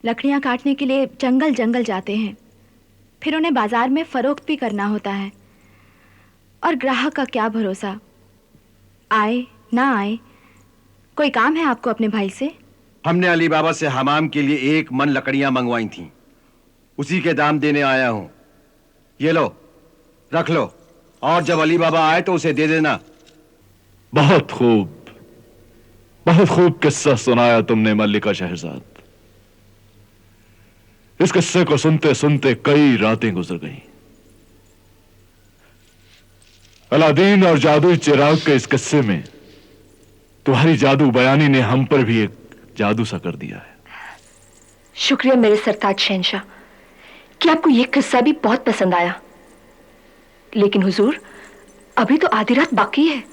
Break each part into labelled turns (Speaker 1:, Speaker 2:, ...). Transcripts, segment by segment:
Speaker 1: लकड़ियाँ काटने के लिए जंगल जंगल जाते हैं, फिर उन्हें बाजार में फरोख्त भी करना होता है। और ग्राहक का क्या भरोसा, आए ना आए। कोई काम है आपको अपने भाई से?
Speaker 2: हमने अली बाबा से हमाम के लिए 1 मन लकड़ियां मंगवाई थीं, उसी के दाम देने आया हूं। ये लो, रख लो, और जब अली बाबा आए तो उसे दे देना।
Speaker 3: बहुत खूब किस्सा सुनाया तुमने मल्लिका शहजाद। इस किस्से को सुनते सुनते कई रातें गुजर गईं। अलादीन और जादुई चिराग के इस किस्से में तुम्हारी जादू बयानी ने हम पर भी एक जादू सा कर दिया है।
Speaker 4: शुक्रिया मेरे सरताज शहंशाह कि आपको यह किस्सा भी बहुत पसंद आया। लेकिन हुजूर, अभी तो आधी रात बाकी है।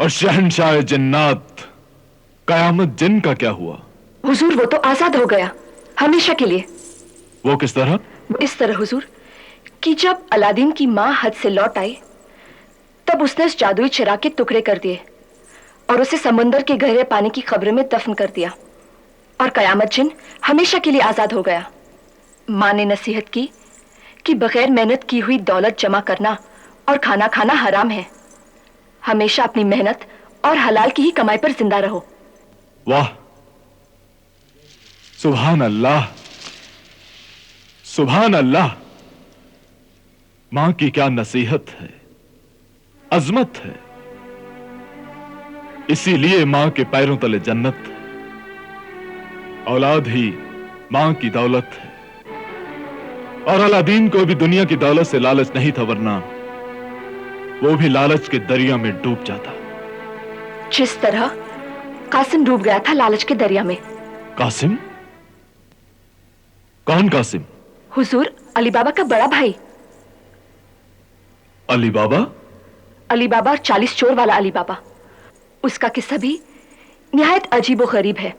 Speaker 3: और शहंशाह जिन्नात कयामत जिन का क्या हुआ?
Speaker 4: हुजूर, वो तो आजाद हो गया, हमेशा के लिए।
Speaker 3: वो किस तरह?
Speaker 4: इस तरह हुजूर कि जब अलादीन की मां हज से लौट आई, तब उसने उस जादुई चिराग के टुकड़े कर दिए और उसे समुंदर के गहरे पानी की कब्र में दफन कर दिया, और कयामत जिन हमेशा के लिए आजाद हो गया। मां ने नसीहत की कि बगैर मेहनत की हुई दौलत जमा करना और खाना खाना हराम है। हमेशा अपनी मेहनत और हलाल की ही कमाई पर जिंदा रहो।
Speaker 3: वाह, सुभान अल्लाह, सुभान अल्लाह। मां की क्या नसीहत है, अजमत है। इसीलिए मां के पैरों तले जन्नत है। औलाद ही मां की दौलत है। और अलादीन को भी दुनिया की दौलत से लालच नहीं था, वरना वो भी लालच के दरिया में डूब जाता।
Speaker 4: जिस तरह कासिम डूब गया था लालच के दरिया में।
Speaker 3: कासिम? कौन कासिम?
Speaker 4: हुजूर, अली बाबा का बड़ा भाई।
Speaker 3: अली बाबा?
Speaker 4: अली बाबा और 40 चोर वाला अली बाबा। उसका किस्सा भी निहायत अजीब और गरीब है।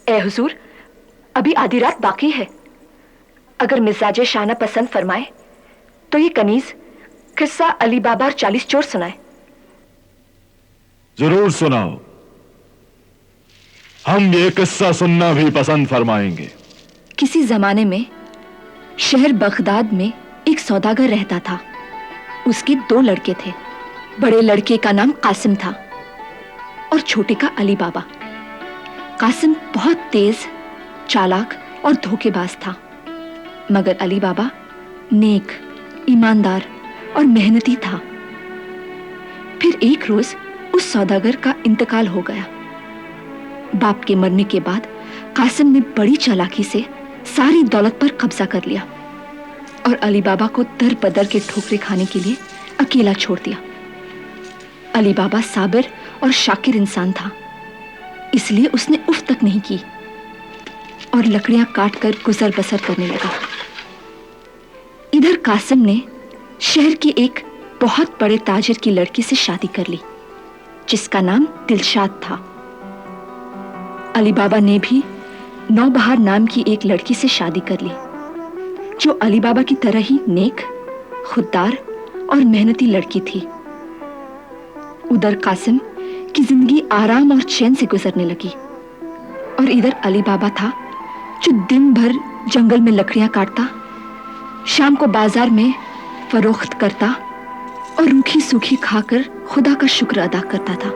Speaker 4: ए हुजूर, अभी आधी रात बाकी है। अगर मिजाजे शाना पसंद फरमाए तो ये कनीज किस्सा अली बाबा और 40 चोर सुनाए।
Speaker 3: जरूर सुनाओ, हम ये किस्सा सुनना भी पसंद फरमाएंगे।
Speaker 4: किसी जमाने में शहर बगदाद में एक सौदागर रहता था। उसके 2 लड़के थे। बड़े लड़के का नाम कासिम था और छोटे का अली बाबा। कासिम बहुत तेज, चालाक और धोखेबाज था, मगर अली बाबा नेक, ईमानदार और मेहनती था। फिर एक रोज उस सौदागर का इंतकाल हो गया। बाप के मरने के बाद कासिम ने बड़ी चालाकी से सारी दौलत पर कब्जा कर लिया और अली बाबा को दर बदर के ठोकरे खाने के लिए अकेला छोड़ दिया। अली बाबा साबिर और शाकिर इंसान था, इसलिए उसने उफ तक नहीं की और लकड़ियां काटकर गुजर बसर करने लगा। इधर कासिम ने शहर के एक बहुत बड़े ताजिर की लड़की से शादी कर ली, जिसका नाम दिलशाद था। अली बाबा ने भी नौबहार नाम की एक लड़की से शादी कर ली, जो अली बाबा की तरह ही नेक, खुददार और मेहनती लड़की थी। उधर कासिम की जिंदगी आराम और चैन से गुजरने लगी और इधर अली बाबा था, जो दिन भर जंगल में लकड़ियां काटता, शाम को बाजार में फरोख्त करता और रूखी सूखी खाकर खुदा का शुक्र अदा करता था।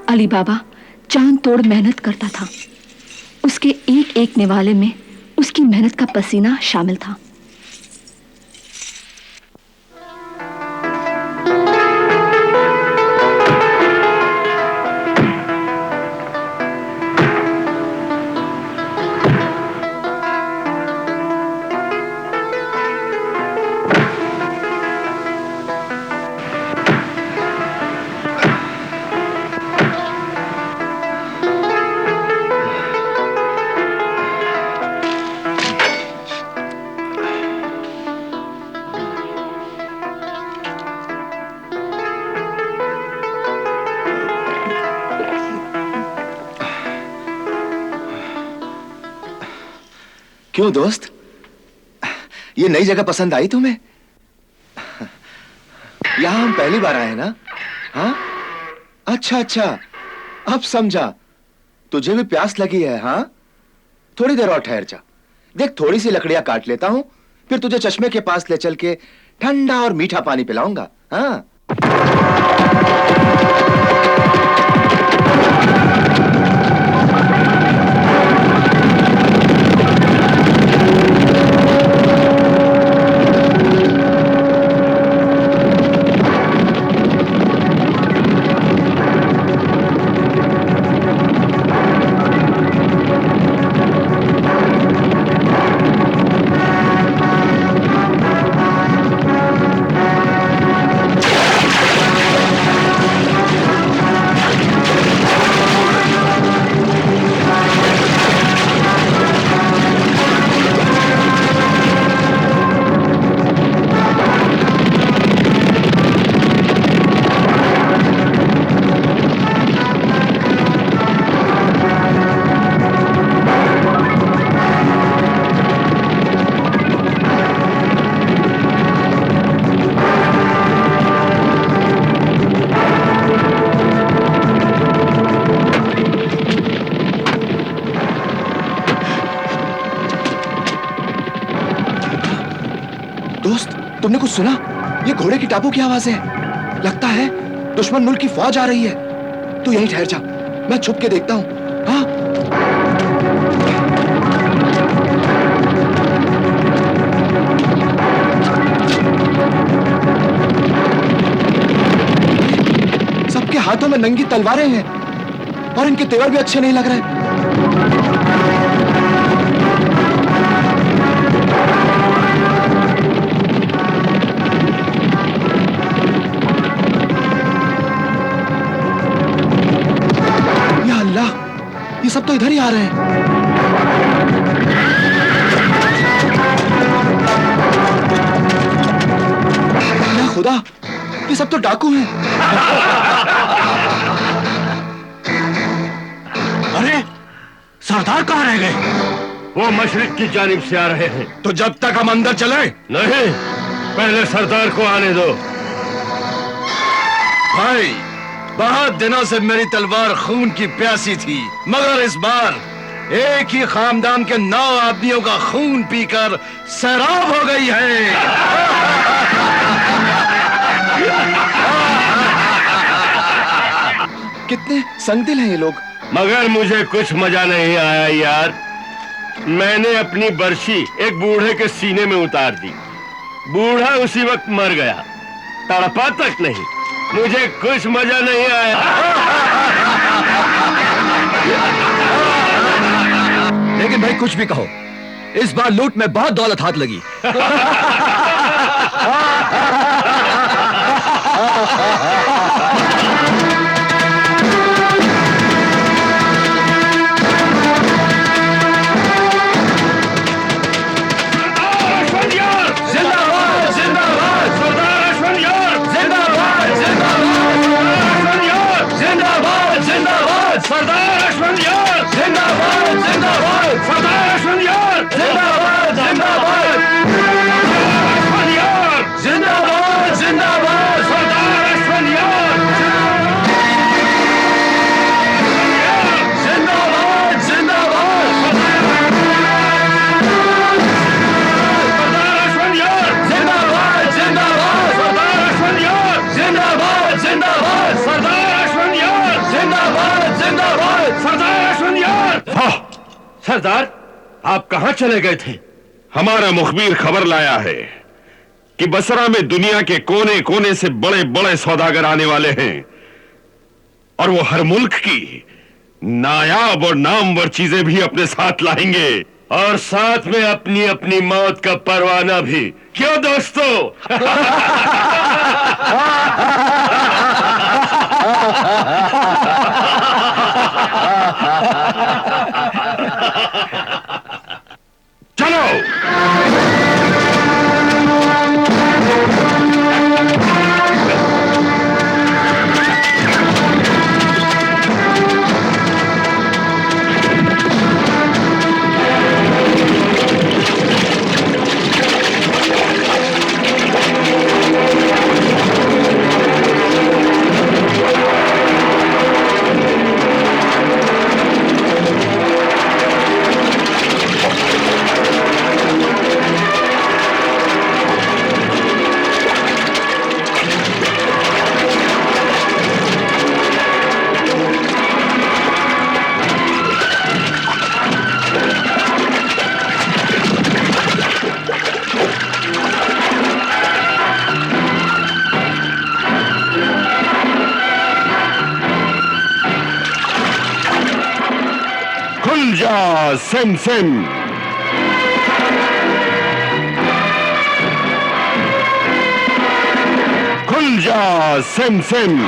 Speaker 4: अली बाबा जान तोड़ मेहनत करता था। उसके एक एक निवाले में उसकी मेहनत का पसीना शामिल था।
Speaker 5: क्यों दोस्त, ये नई जगह पसंद आई तुम्हें? यहां हम पहली बार आए ना? हाँ, अच्छा अच्छा, अब समझा। तुझे भी प्यास लगी है? हाँ, थोड़ी देर और ठहर जा। देख, थोड़ी सी लकड़ियां काट लेता हूं, फिर तुझे चश्मे के पास ले चल के ठंडा और मीठा पानी पिलाऊंगा। हाँ। दोस्त, तुमने कुछ सुना? ये घोड़े की टापों की आवाज है। लगता है दुश्मन मुल्क की फौज आ रही है। तू यहीं ठहर जा, मैं छुप के देखता हूं। हाँ? सबके हाथों में नंगी तलवारें हैं और इनके तेवर भी अच्छे नहीं लग रहे। ये सब तो इधर ही आ रहे हैं। या खुदा, ये सब तो डाकू हैं।
Speaker 2: अरे, सरदार कहाँ रह गए?
Speaker 6: वो मशरिक की जानिब से आ रहे हैं।
Speaker 2: तो जब तक हम अंदर चले?
Speaker 6: नहीं, पहले सरदार को आने दो।
Speaker 2: भाई, बहुत दिनों से मेरी तलवार खून की प्यासी थी, मगर इस बार एक ही खानदान के 9 आदमियों का खून पीकर सैराब हो गई है।
Speaker 5: कितने संगदिल हैं ये लोग।
Speaker 6: मगर मुझे कुछ मजा नहीं आया यार। मैंने अपनी बर्शी एक बूढ़े के सीने में उतार दी। बूढ़ा उसी वक्त मर गया, तड़पा तक नहीं। मुझे कुछ मजा नहीं आया।
Speaker 2: लेकिन भाई, कुछ भी कहो, इस बार लूट में बहुत दौलत हाथ लगी।
Speaker 6: सरदार अश्वंदियार जिंदाबाद, जिंदाबाद। सरदार अश्वंदियार जिंदाबाद, जिंदाबाद। अश्वंदियार जिंदाबाद, जिंदाबाद। सरदार अश्वंदियार जिंदाबाद, जिंदाबाद। सरदार अश्वंदियार जिंदाबाद, जिंदाबाद। सरदार अश्वंदियार जिंदाबाद, जिंदाबाद। सरदार अश्वंदियार जिंदाबाद, जिंदाबाद। सरदार अश्वंदियार। सरदार, आप कहां चले गए थे?
Speaker 3: हमारा मुखबिर खबर लाया है कि बसरा में दुनिया के कोने कोने से बड़े बड़े सौदागर आने वाले हैं और वो हर मुल्क की नायाब और नामवर चीजें भी अपने साथ लाएंगे
Speaker 6: और साथ में अपनी अपनी मौत का परवाना भी। क्यों दोस्तों?
Speaker 3: चलो।
Speaker 6: SIM SIM. खुल जा सिम सिम।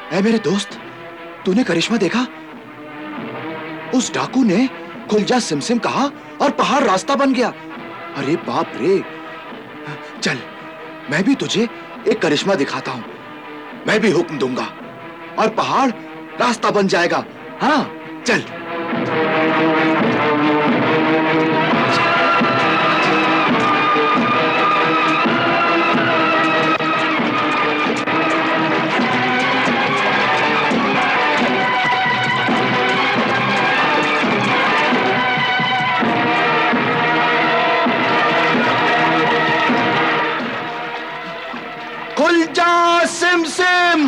Speaker 5: ऐ मेरे दोस्त, तूने करिश्मा देखा? उस डाकू ने खुल जा सिमसिम कहा और पहाड़ रास्ता बन गया। अरे बाप रे। चल, मैं भी तुझे एक करिश्मा दिखाता हूं। मैं भी हुक्म दूंगा और पहाड़ रास्ता बन जाएगा। हाँ, चल। खुल जा सिमसिम,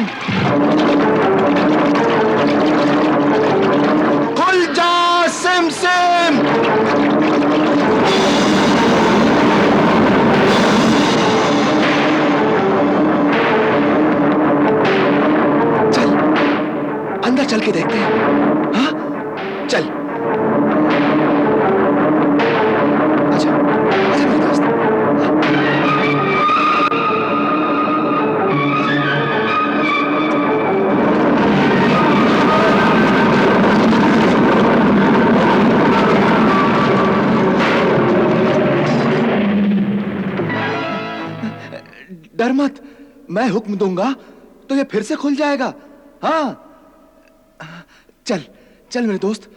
Speaker 5: खुल जा सिमसिम। चल, अंदर चल के देखते हैं। हाँ, चल। अच्छा, अच्छा मेरे दोस्त। डर मत, मैं हुक्म दूंगा तो ये फिर से खुल जाएगा। हाँ, चल चल मेरे दोस्त।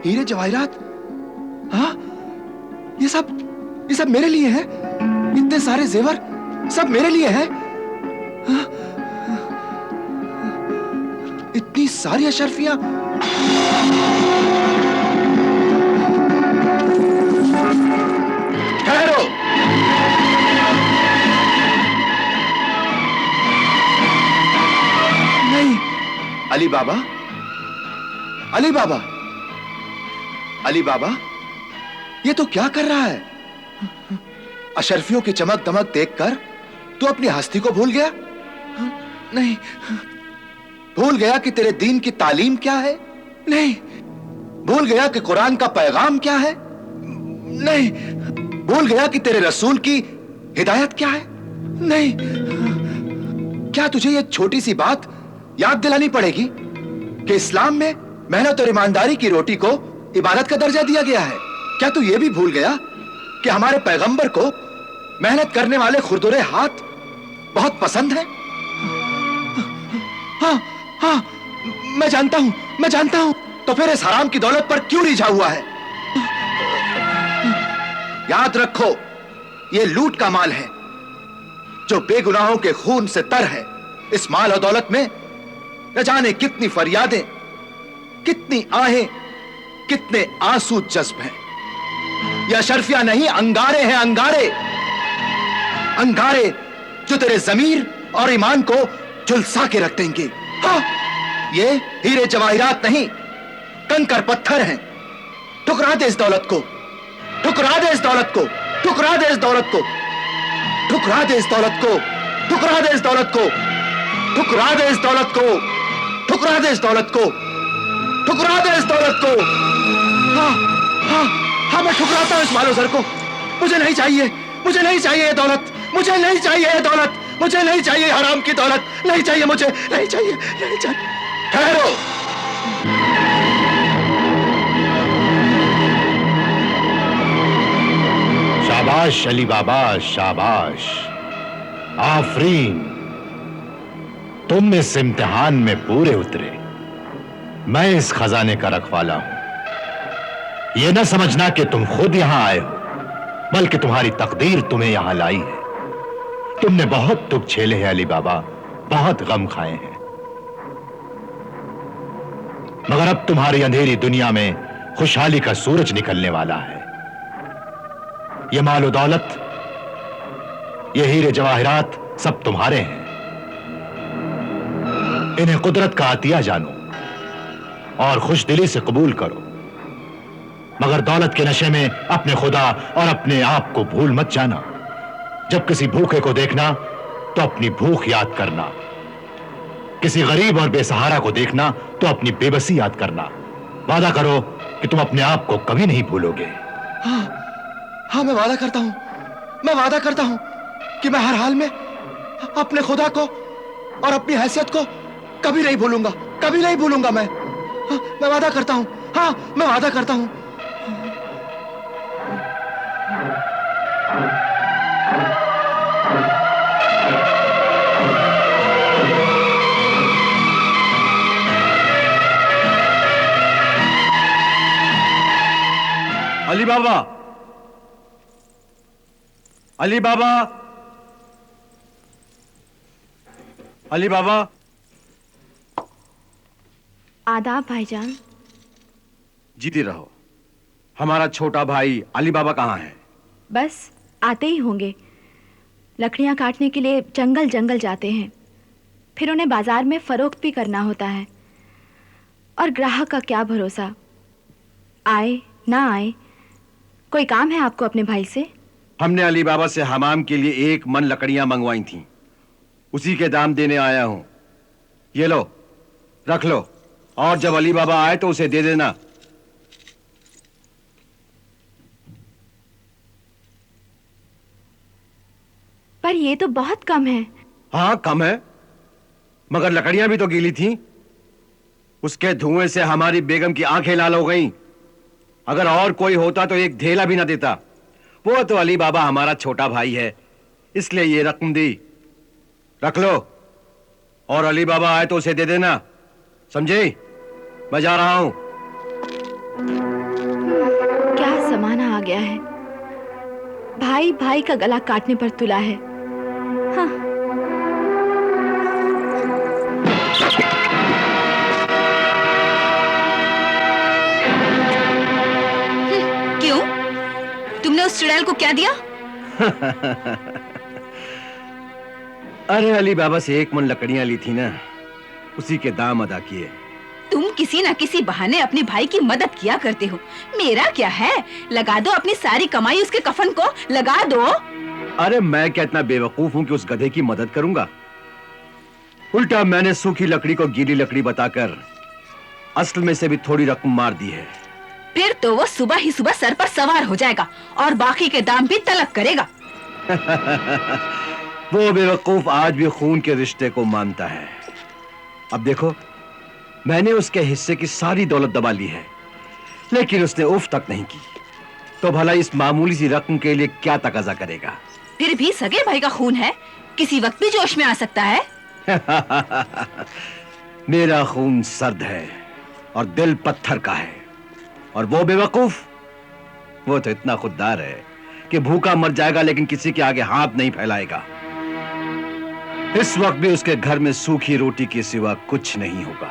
Speaker 5: हीरे जवाहरात, हाँ, ये सब मेरे लिए है। इतने सारे जेवर सब मेरे लिए है। हाँ? इतनी सारी अशर्फियां। ठहरो। नहीं, अली बाबा, अली बाबा, अली बाबा, ये तो क्या कर रहा है? अशरफियों की चमक दमक देखकर तू अपनी हस्ती को भूल गया? नहीं, भूल गया कि तेरे दीन की तालीम क्या है? नहीं, भूल गया कि कुरान का पैगाम क्या है? नहीं, भूल गया कि तेरे रसूल की हिदायत क्या है? नहीं, क्या तुझे यह छोटी सी बात याद दिलानी पड़ेगी कि इस्लाम में मेहनत और ईमानदारी की रोटी को इबादत का दर्जा दिया गया है? क्या तू यह भी भूल गया कि हमारे पैगंबर को मेहनत करने वाले खुरदुरे हाथ बहुत पसंद है? हाँ हाँ, मैं जानता हूं। तो फिर इस हराम की दौलत पर क्यों रिझा हुआ है? याद रखो, यह लूट का माल है जो बेगुनाहों के खून से तर है। इस माल और दौलत में न जाने कितनी फरियादें, कितनी आहें, कितने आंसू जज्ब हैं। यह अशरफिया नहीं, अंगारे हैं, अंगारे, अंगारे जो तेरे जमीर और ईमान को झुलसा के रख देंगे। हाँ, ये हीरे जवाहिरात नहीं, कंकर पत्थर हैं। ठुकरा दे इस दौलत को, ठुकरा दे इस दौलत को, ठुकरा दे इस दौलत को, ठुकरा दे इस दौलत को, ठुकरा दे इस दौलत को, ठुकरा दे इस दौलत को, ठुकरा दे इस दौलत को, ठुकरा दे इस दौलत को। हाँ हाँ हाँ, मैं ठुकराता हूं इस मालो सर को। मुझे नहीं चाहिए, मुझे नहीं चाहिए ये दौलत, मुझे नहीं चाहिए ये दौलत, मुझे नहीं चाहिए हराम की दौलत, नहीं चाहिए मुझे, नहीं चाहिए, नहीं चाहिए। ठहरो,
Speaker 7: शाबाश अली बाबा, शाबाश, आफरीन, तुम इस इम्तिहान में पूरे उतरे। मैं इस खजाने का रखवाला हूं। यह न समझना कि तुम खुद यहां आए हो, बल्कि तुम्हारी तकदीर तुम्हें यहां लाई है। तुमने बहुत दुख झेले हैं अली बाबा, बहुत गम खाए हैं, मगर अब तुम्हारी अंधेरी दुनिया में खुशहाली का सूरज निकलने वाला है। ये मालो दौलत, ये हीरे जवाहिरात सब तुम्हारे हैं। इन्हें कुदरत का अतिया जानो और खुशदिली से कबूल करो, मगर दौलत के नशे में अपने खुदा और अपने आप को भूल मत जाना। जब किसी भूखे को देखना तो अपनी भूख याद करना, किसी गरीब और बेसहारा को देखना तो अपनी बेबसी याद करना। वादा करो कि तुम अपने आप को कभी नहीं भूलोगे।
Speaker 5: हाँ, मैं वादा करता हूं, मैं वादा करता हूं कि मैं हर हाल में अपने खुदा को और अपनी हैसियत को कभी नहीं भूलूंगा, कभी नहीं भूलूंगा। मैं वादा करता हूं, हाँ, मैं वादा करता हूं।
Speaker 2: अली बाबा, अली बाबा, अली बाबा।
Speaker 1: आदाब भाईजान।
Speaker 2: जीती रहो। हमारा छोटा भाई अली बाबा कहाँ है?
Speaker 1: बस आते ही होंगे। लकड़ियां काटने के लिए जंगल जंगल जाते हैं, फिर उन्हें बाजार में फरोख्त भी करना होता है। और ग्राहक का क्या भरोसा, आए ना आए। कोई काम है आपको अपने भाई से?
Speaker 2: हमने अली बाबा से हमाम के लिए 1 मन लकड़ियां मंगवाई थीं, उसी के दाम देने आया हूं। ये लो, रख लो, और जब अली बाबा आए तो उसे दे देना।
Speaker 1: पर ये तो बहुत कम है।
Speaker 2: हाँ, कम है, मगर लकड़ियां भी तो गीली थीं। उसके धुएं से हमारी बेगम की आंखें लाल हो गईं। अगर और कोई होता तो एक ढेला भी ना देता। वो तो अली बाबा हमारा छोटा भाई है, इसलिए ये रकम दी। रख लो, और अली बाबा आए तो उसे दे देना, समझे? मैं जा रहा हूं।
Speaker 1: क्या जमाना आ गया है, भाई भाई का गला काटने पर तुला है। हाँ।
Speaker 4: क्यों? तुमने उस चुड़ैल को क्या दिया?
Speaker 2: अरे अली बाबा से 1 मन लकड़ियां ली थी ना, उसी के दाम अदा किए।
Speaker 8: तुम किसी न किसी बहाने अपने भाई की मदद किया करते हो। मेरा क्या है, लगा दो अपनी सारी कमाई उसके कफन को, लगा दो।
Speaker 2: अरे मैं क्या इतना बेवकूफ हूं कि उस गधे की मदद करूंगा? उल्टा मैंने सूखी लकड़ी को गीली लकड़ी बताकर असल में से भी थोड़ी रकम मार दी है।
Speaker 8: फिर तो वो सुबह ही सुबह सर पर सवार हो जाएगा और बाकी के दाम भी तलब करेगा।
Speaker 2: वो बेवकूफ आज भी खून के रिश्ते को मानता है। अब देखो, मैंने उसके हिस्से की सारी दौलत दबा ली है, लेकिन उसने उफ तक नहीं की, तो भला इस मामूली सी रकम के लिए क्या तकाजा करेगा?
Speaker 8: फिर भी सगे भाई का खून है, किसी वक्त भी जोश में आ सकता है।
Speaker 2: मेरा खून सर्द है और दिल पत्थर का है, और वो बेवकूफ, वो तो इतना खुददार है कि भूखा मर जाएगा लेकिन किसी के आगे हाथ नहीं फैलाएगा। इस वक्त भी उसके घर में सूखी रोटी के सिवा कुछ नहीं होगा।